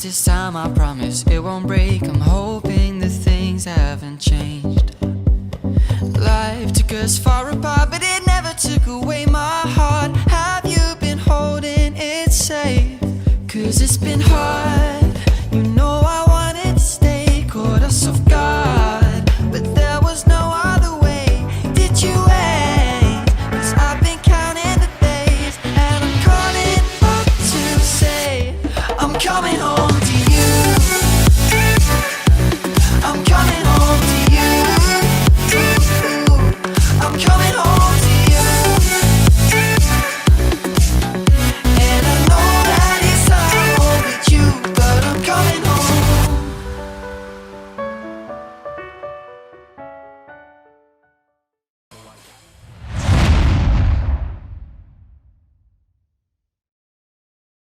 this time I promise it won't break. I'm hoping that things haven't changed. Life took us far apart, but it never took away my heart. Have you been holding it safe? 'Cause it's been hard